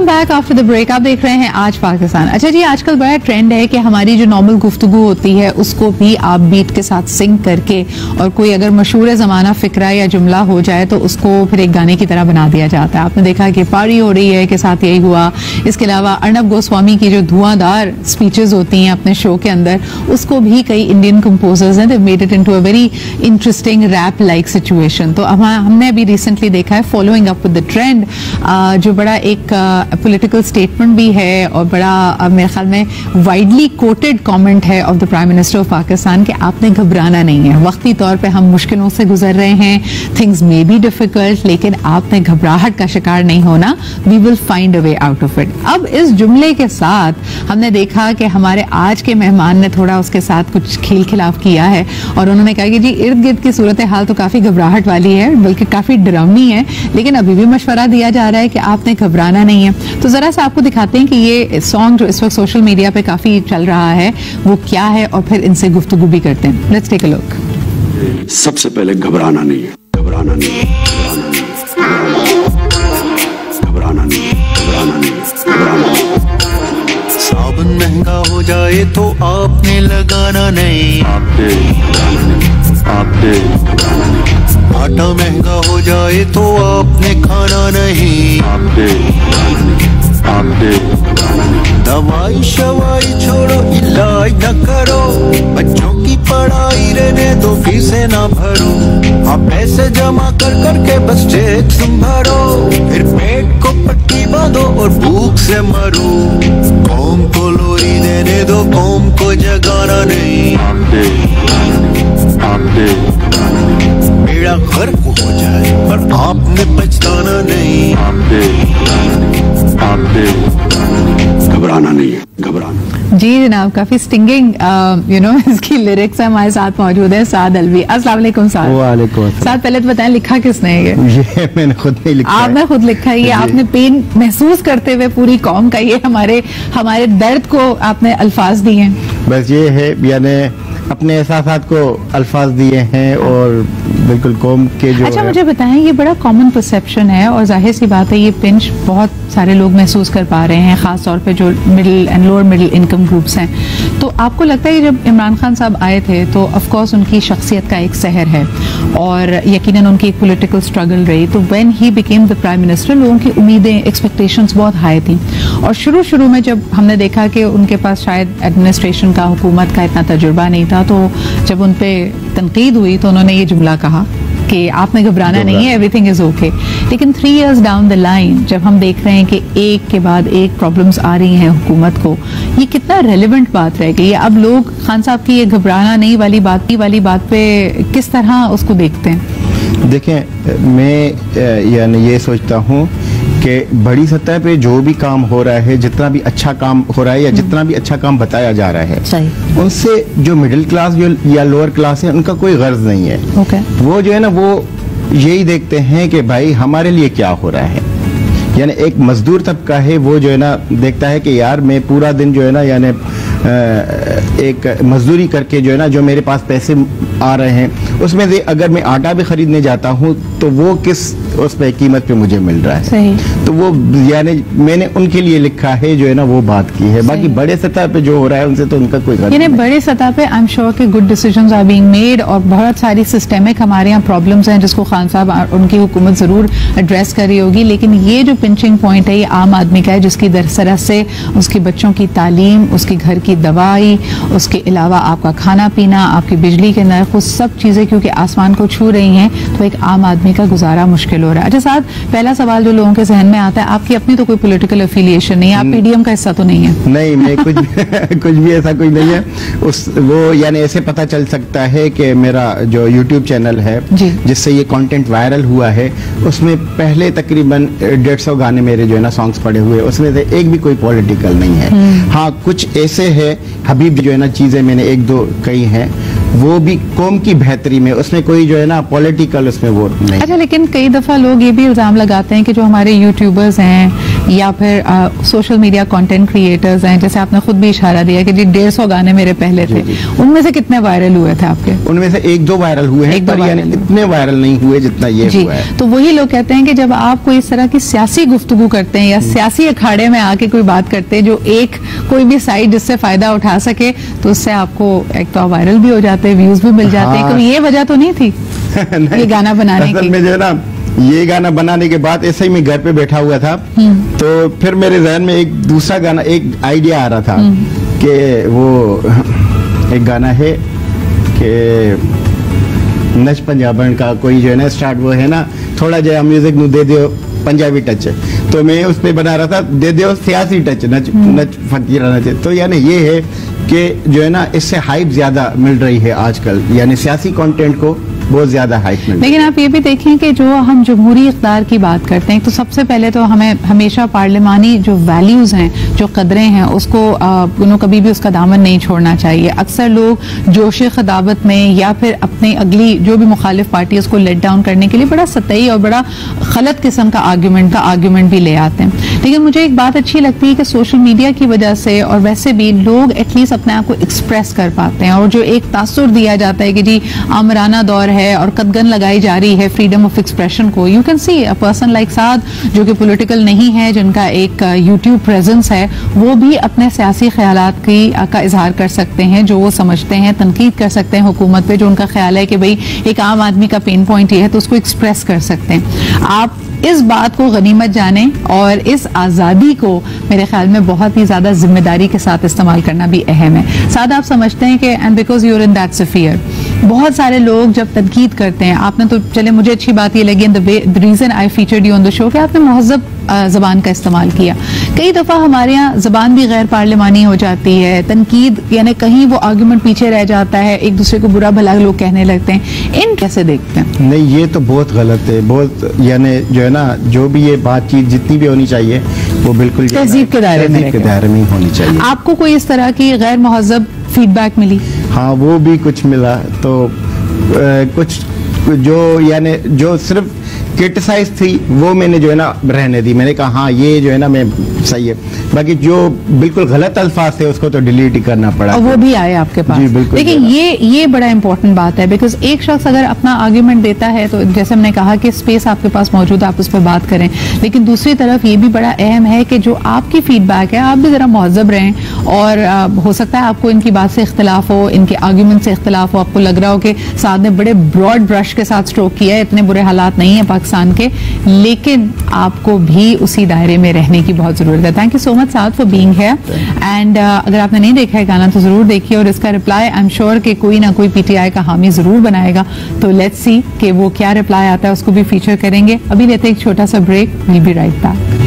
Welcome back after the break. आप देख रहे हैं आज पाकिस्तान। अच्छा जी, आजकल बड़ा ट्रेंड है कि हमारी जो नॉर्मल गुफ्तगू होती है उसको भी आप बीट के साथ सिंग करके, और कोई अगर मशहूर ज़माना फिक्रा या जुमला हो जाए तो उसको फिर एक गाने की तरह बना दिया जाता है। आपने देखा कि पारी हो रही है के साथ यही हुआ। इसके अलावा अर्नब गोस्वामी की जो धुआंधार स्पीचेस होती हैं अपने शो के अंदर, उसको भी कई इंडियन कंपोजर्स हैं, they made it into a very interesting rap like situation. तो हमने अभी रिसेंटली देखा है, following up with the trend, जो बड़ा एक पॉलिटिकल स्टेटमेंट भी है और बड़ा मेरे ख्याल में वाइडली कोटेड कमेंट है of the prime minister of Pakistan कि आपने घबराना नहीं है। वक्ती तौर पे हम मुश्किलों से गुजर रहे हैं, थिंग्स मे बी डिफिकल्ट, लेकिन आपने घबराहट का शिकार नहीं होना, we will find a way out of it. अब इस जुमले के साथ हमने देखा कि हमारे आज के मेहमान ने थोड़ा उसके साथ कुछ खेल खिलाफ किया है और उन्होंने कहा कि जी इर्द गिर्द की सूरत हाल तो काफी घबराहट वाली है, बल्कि काफी डरावनी है, लेकिन अभी भी मशवरा दिया जा रहा है कि आपने घबराना नहीं है। तो जरा सा आपको दिखाते हैं कि ये सॉन्ग जो इस वक्त सोशल मीडिया पे काफी चल रहा है वो क्या है, और फिर इनसे गुफ्तगू भी करते हैं। Let's take a look. सबसे पहले घबराना नहीं है, घबराना नहीं है, घबराना नहीं है, घबराना नहीं है, घबराना नहीं है। साबुन महंगा हो जाए तो आपने लगाना नहीं, आपने घबराना नहीं, आपने घबराना नहीं। आटा महंगा हो जाए तो आपने खाना नहीं, आपने घबराना नहीं, आपने घबराना नहीं। दवाई शवाई छोड़ो, इलाज न करो, बच्चों की पढ़ाई रहने दो, फीसें ना भरो, आप पैसे जमा कर करके बस टैक्स भरो, फिर पेट को पट्टी बांधो और भूख से मरो। कौम को लोरी देने दो, कौम को जगाना नहीं, आपने घबराना नहीं, आपने घबराना नहीं। बेड़ा गर्क हो जाए पर आपने पछताना नहीं, आपने घबराना नहीं, आपने घबराना नहीं, घबराना नहीं है, घबराना। जी जनाब, काफी स्टिंगिंग इसकी लिरिक्स हमारे साथ मौजूद है साद अलवी। अस्सलाम वालेकुम साद। वालेकुम अस्सलाम। साद, पहले तो बताएं लिखा किसने है ये मैंने खुद नहीं लिखा है। आपने खुद लिखा है ये? आपने पेन महसूस करते हुए पूरी कौम का ये हमारे दर्द को आपने अल्फाज दिए हैं। बस ये है, यानी अपने एहसासात को अल्फाज दिए हैं और बिल्कुल कौम के जो अच्छा मुझे बताएं, ये बड़ा कॉमन परसेप्शन है और जाहिर सी बात है ये पिंच बहुत सारे लोग महसूस कर पा रहे हैं, खास तौर पे जो middle and lower middle income groups हैं। तो आपको लगता है कि जब इमरान खान साहब आए थे तो ऑफ कोर्स उनकी शख्सियत का एक सहर है और यकीनन उनकी एक पॉलिटिकल स्ट्रगल रही, तो when he became the prime minister लोगों की उम्मीदें, एक्सपेक्टेशंस बहुत हाई थी, और शुरू में जब हमने देखा कि उनके पास शायद एडमिनिस्ट्रेशन का, हुकूमत का इतना तजुर्बा नहीं था, तो जब उन पे तनकीद हुई तो उन्होंने ये जुमला कहा कि आपने घबराना नहीं है, एवरीथिंग इज ओके। लेकिन 3 years डाउन द लाइन जब हम देख रहे हैं कि एक के बाद एक प्रॉब्लम्स आ रही हैं हुकूमत को, ये कितना रेलेवेंट बात रह गई है? अब लोग खान साहब की ये घबराना नहीं वाली बात पे किस तरह उसको देखते हैं? देखें, मैं यानी ये सोचता हूँ कि बड़ी सतह पे जो भी काम हो रहा है, जितना भी अच्छा काम हो रहा है या जितना भी अच्छा काम बताया जा रहा है, सही, उनसे जो मिडिल क्लास या लोअर क्लास है उनका कोई गर्ज नहीं है। ओके। वो जो है ना, वो यही देखते हैं कि भाई हमारे लिए क्या हो रहा है। यानी एक मजदूर तबका है, वो जो है ना देखता है कि यार मैं पूरा दिन जो है ना, यानी एक मजदूरी करके जो है ना, जो मेरे पास पैसे आ रहे हैं उसमें से अगर मैं आटा भी खरीदने जाता हूँ तो वो किस उस पे कीमत पे मुझे मिल रहा है। सही। तो वो यानी मैंने उनके लिए लिखा है, जो है ना वो बात की है। बाकी बड़े सतह पे जो हो रहा है उनसे तो उनका कोई यानी बड़े सतह पे आई एम श्योर कि good decisions are being made और बहुत सारी सिस्टेमिक हमारे यहाँ प्रॉब्लम्स हैं जिसको खान साहब उनकी हुकूमत जरूर एड्रेस कर रही होगी, लेकिन ये जो पिंचिंग पॉइंट है ये आम आदमी का है, जिसकी दरअसल से उसके बच्चों की तालीम, उसके घर की दवाई, उसके अलावा आपका खाना पीना, आपकी बिजली के नर्ख, सब चीजें क्योंकि आसमान को छू रही हैं, तो एक आम आदमी का गुजारा मुश्किल हो रहा है। अच्छा साहब, पहला सवाल जो लोगों के जहन में आता है, आपकी अपनी तो कोई पॉलिटिकल एफिलिएशन नहीं है, आप पीडीएम का हिस्सा तो नहीं है? नहीं, मैं कुछ भी ऐसा कुछ नहीं है। वो यानी ऐसे पता चल सकता है कि मेरा जो यूट्यूब चैनल है जिससे ये कंटेंट वायरल हुआ है, उसमें पहले तकरीबन 150 गाने मेरे जो है ना सॉन्ग्स पड़े हुए, उसमें से एक भी कोई पॉलिटिकल नहीं है। हाँ, कुछ ऐसे है हबीब जो है ना चीजें मैंने 1-2 कही हैं, वो भी कौम की बेहतरी में, उसमें कोई जो है ना पॉलिटिकल उसमें वो नहीं। अच्छा, लेकिन कई दफा लोग ये भी इल्जाम लगाते हैं कि जो हमारे यूट्यूबर्स हैं या फिर सोशल मीडिया कंटेंट क्रिएटर्स हैं, जैसे आपने खुद भी इशारा दिया कि जी 150 गाने मेरे पहले थे, उनमें से कितने वायरल हुए थे आपके? उनमें से 1-2 वायरल हुए हैं, पर यानी इतने वायरल नहीं हुए जितना ये हुआ है। तो वही लोग कहते हैं कि जब आप कोई इस तरह की सियासी गुफ्तगू करते हैं या सियासी अखाड़े में आके कोई बात करते हैं जो एक कोई भी साइड जिससे फायदा उठा सके, तो उससे आपको एक तो वायरल भी हो जाते हैं, व्यूज भी मिल जाते हैं। कोई ये वजह तो नहीं थी ये गाना बनाने की? में जो है ना, ये गाना बनाने के बाद ऐसे ही मैं घर पे बैठा हुआ था, तो फिर मेरे जहन में एक दूसरा गाना, एक आइडिया आ रहा था कि वो एक गाना है कि नच पंजाबन का कोई जो है ना स्टार्ट वो है ना, थोड़ा जो है म्यूजिक नु दे दियो पंजाबी टच, तो मैं उस पे बना रहा था दे दियो सियासी टच, नच फकीरा नच। तो यानी ये है कि जो है ना इससे हाइप ज्यादा मिल रही है आजकल, यानी सियासी कंटेंट को बहुत ज्यादा हाइप मिल रही है। लेकिन आप ये भी देखें कि जो हम जमहूरी इक़्तिदार की बात करते हैं, तो सबसे पहले तो हमें हमेशा पार्लिमानी जो वैल्यूज हैं, जो कदरें हैं, उसको कभी भी उसका दामन नहीं छोड़ना चाहिए। अक्सर लोग जोश खिताबत में या फिर अपने अगली जो भी मुखालिफ पार्टी उसको लेट डाउन करने के लिए बड़ा सतही और बड़ा गलत किस्म का आर्ग्यूमेंट भी ले आते हैं। लेकिन मुझे एक बात अच्छी लगती है कि सोशल मीडिया की वजह से और वैसे भी लोग एटलीस्ट अपने आप को एक्सप्रेस कर पाते हैं, और जो एक तासुर दिया जाता है कि जी आमराना दौर है और कदगन लगाई जा रही है फ्रीडम ऑफ एक्सप्रेशन को। You can see a person like Saad जो कि पॉलिटिकल नहीं है, जिनका एक यूट्यूब प्रेजेंस है, वो भी अपने सियासी ख्यालात का इजहार कर सकते हैं, जो वो समझते हैं, तनकीद कर सकते हैं हुकूमत पे, जो उनका ख्याल है कि भाई एक आम आदमी का पेन पॉइंट ये है, तो उसको एक्सप्रेस कर सकते हैं। आप इस बात को गनीमत जाने और इस आज़ादी को मेरे ख्याल में बहुत ही ज़्यादा जिम्मेदारी के साथ इस्तेमाल करना भी अहम है। साथ आप समझते हैं कि and because you're in that sphere, बहुत सारे लोग जब तनकीद करते हैं, आपने तो चले मुझे अच्छी बात ये लगी the reason I featured you on the show कि आपने महज़ब ज़बान का इस्तेमाल किया। कई दफ़ा हमारे यहाँ ज़बान भी गैर पार्लिमानी हो जाती है, तनकीद यानी कहीं वो आर्ग्यूमेंट पीछे रह जाता है, एक दूसरे को बुरा भला लोग कहने लगते हैं। इन कैसे देखते हैं? नहीं, ये तो बहुत गलत है, बहुत यानी जो है ना, जो भी ये बातचीत जितनी भी होनी चाहिए वो बिल्कुल तहजीब के दायरे में होनी चाहिए। आपको कोई इस तरह की गैर महज़ब फीडबैक मिली? हाँ, वो भी कुछ मिला, तो कुछ जो यानी जो सिर्फ क्रिटिसाइज थी वो मैंने जो है ना रहने दी। मैंने कहा हाँ ये जो है ना मैं सही है, बाकी जो बिल्कुल गलत अल्फाज थे उसको तो डिलीट ही करना पड़ा। और वो भी आए आपके पास? जी बिल्कुल। लेकिन ये बड़ा इंपॉर्टेंट बात है, बिकॉज एक शख्स अगर अपना आर्ग्यूमेंट देता है तो जैसे हमने कहा कि स्पेस आपके पास मौजूद है, आप उस पर बात करें, लेकिन दूसरी तरफ ये भी बड़ा अहम है कि जो आपकी फीडबैक है आप भी जरा महज़ब रहें। और हो सकता है आपको इनकी बात से इख्तलाफ हो, इनके आर्ग्यूमेंट से इख्तलाफ हो, आपको लग रहा हो कि साथ ने बड़े ब्रॉड ब्रश के साथ स्ट्रोक किया है, इतने बुरे हालात नहीं है पाकिस्तान के, लेकिन आपको भी उसी दायरे में रहने की बहुत जरूरत है। Thank you so much Saad for being here. And अगर आपने नहीं देखा है गाना तो जरूर देखिए, और इसका रिप्लाई आई एम श्योर कि कोई ना कोई पीटीआई का हामी जरूर बनाएगा, तो लेट्स सी कि वो क्या रिप्लाई आता है, उसको भी फीचर करेंगे। अभी लेते एक छोटा सा break, we'll be right back.